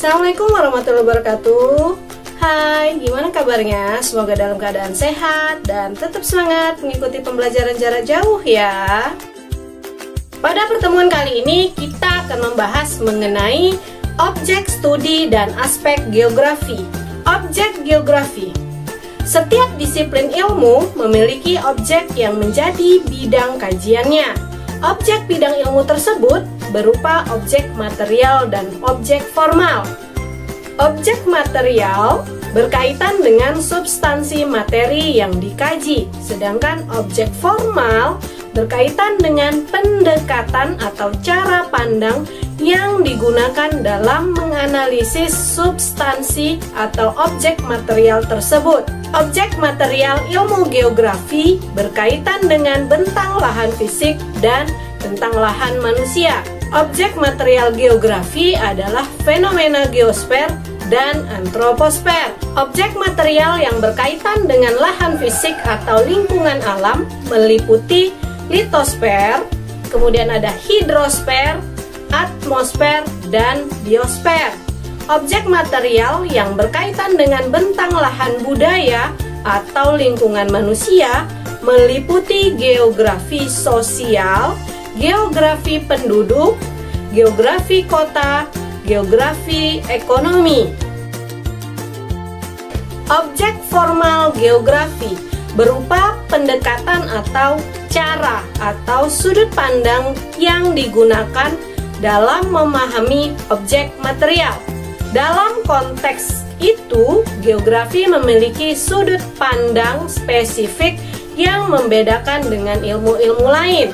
Assalamualaikum warahmatullahi wabarakatuh. Hai, gimana kabarnya? Semoga dalam keadaan sehat dan tetap semangat mengikuti pembelajaran jarak jauh ya. Pada pertemuan kali ini kita akan membahas mengenai objek studi dan aspek geografi. Objek geografi. Setiap disiplin ilmu memiliki objek yang menjadi bidang kajiannya. Objek bidang ilmu tersebut berupa objek material dan objek formal. Objek material berkaitan dengan substansi materi yang dikaji, sedangkan objek formal berkaitan dengan pendekatan atau cara pandang yang digunakan dalam menganalisis substansi atau objek material tersebut. Objek material ilmu geografi berkaitan dengan bentang lahan fisik dan bentang lahan manusia. Objek material geografi adalah fenomena geosfer dan antroposfer. Objek material yang berkaitan dengan lahan fisik atau lingkungan alam meliputi litosfer, kemudian ada hidrosfer, atmosfer, dan biosfer. Objek material yang berkaitan dengan bentang lahan budaya atau lingkungan manusia meliputi geografi sosial, geografi penduduk, geografi kota, geografi ekonomi. Objek formal geografi berupa pendekatan atau cara atau sudut pandang yang digunakan dalam memahami objek material. Dalam konteks itu, geografi memiliki sudut pandang spesifik yang membedakan dengan ilmu-ilmu lain.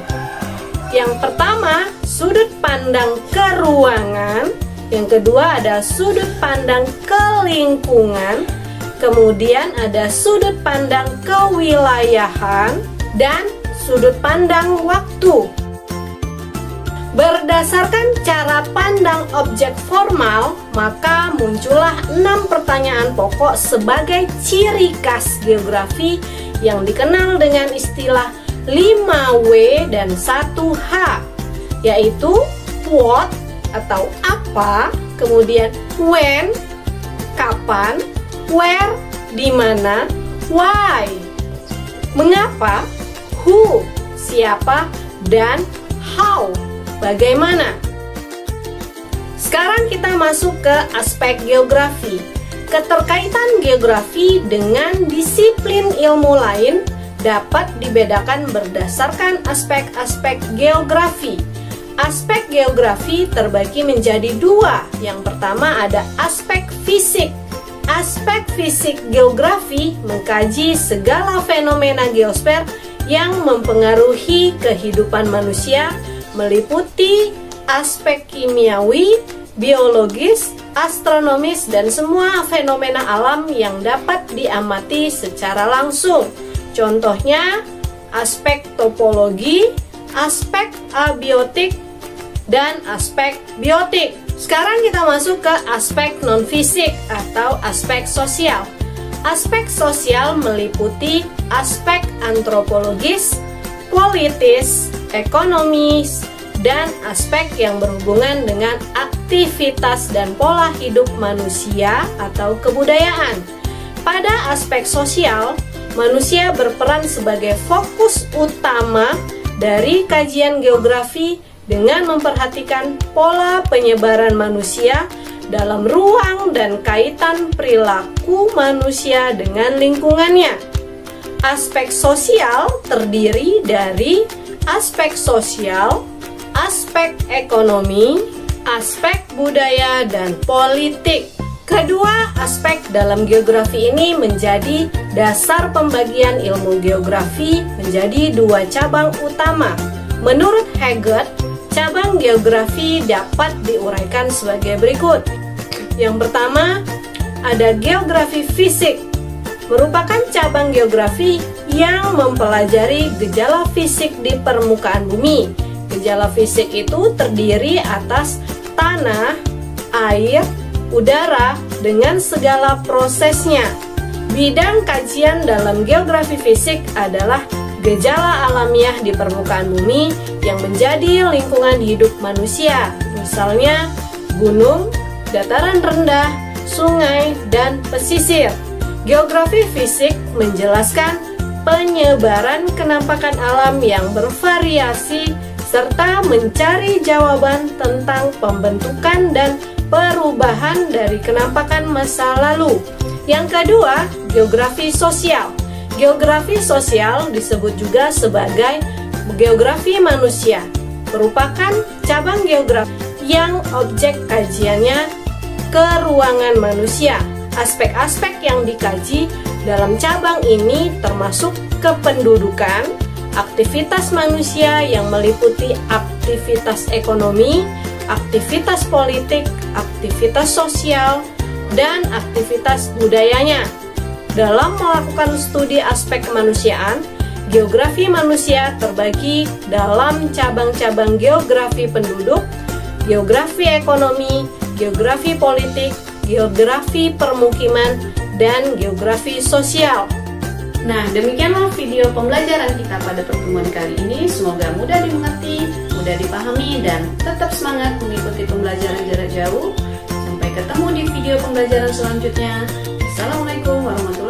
Yang pertama, sudut pandang keruangan. Yang kedua ada sudut pandang kelingkungan. Kemudian ada sudut pandang kewilayahan dan sudut pandang waktu. Berdasarkan cara pandang objek formal, maka muncullah 6 pertanyaan pokok sebagai ciri khas geografi yang dikenal dengan istilah 5W dan 1H, yaitu what atau apa, kemudian when, kapan, where, di mana, why, mengapa, who, siapa, dan how, bagaimana. Sekarang kita masuk ke aspek geografi. Keterkaitan geografi dengan disiplin ilmu lain dapat dibedakan berdasarkan aspek-aspek geografi. Aspek geografi terbagi menjadi 2. Yang pertama ada aspek fisik. Aspek fisik geografi mengkaji segala fenomena geosfer yang mempengaruhi kehidupan manusia, meliputi aspek kimiawi, biologis, astronomis, dan semua fenomena alam yang dapat diamati secara langsung. Contohnya, aspek topologi, aspek abiotik, dan aspek biotik. Sekarang kita masuk ke aspek non-fisik atau aspek sosial. Aspek sosial meliputi aspek antropologis, politis, ekonomis, dan aspek yang berhubungan dengan aktivitas dan pola hidup manusia atau kebudayaan. Pada aspek sosial, manusia berperan sebagai fokus utama dari kajian geografi dengan memperhatikan pola penyebaran manusia dalam ruang dan kaitan perilaku manusia dengan lingkungannya. Aspek sosial terdiri dari aspek sosial, aspek ekonomi, aspek budaya, dan politik. Kedua aspek dalam geografi ini menjadi dasar pembagian ilmu geografi menjadi 2 cabang utama. Menurut Hegel, cabang geografi dapat diuraikan sebagai berikut. Yang pertama, ada geografi fisik, merupakan cabang geografi yang mempelajari gejala fisik di permukaan bumi. Gejala fisik itu terdiri atas tanah, air, udara, dengan segala prosesnya. Bidang kajian dalam geografi fisik adalah gejala alamiah di permukaan bumi yang menjadi lingkungan hidup manusia, misalnya gunung, dataran rendah, sungai, dan pesisir. Geografi fisik menjelaskan penyebaran kenampakan alam yang bervariasi serta mencari jawaban tentang pembentukan dan perubahan dari kenampakan masa lalu. Yang kedua, geografi sosial. Geografi sosial disebut juga sebagai geografi manusia, merupakan cabang geografi yang objek kajiannya keruangan manusia. Aspek-aspek yang dikaji dalam cabang ini termasuk kependudukan, aktivitas manusia yang meliputi aktivitas ekonomi, aktivitas politik, aktivitas sosial, dan aktivitas budayanya. Dalam melakukan studi aspek kemanusiaan, geografi manusia terbagi dalam cabang-cabang geografi penduduk, geografi ekonomi, geografi politik, geografi permukiman, dan geografi sosial. Nah, demikianlah video pembelajaran kita pada pertemuan kali ini. Semoga mudah dimengerti, mudah dipahami, dan tetap semangat mengikuti pembelajaran jarak jauh. Sampai ketemu di video pembelajaran selanjutnya. Assalamualaikum warahmatullahi wabarakatuh.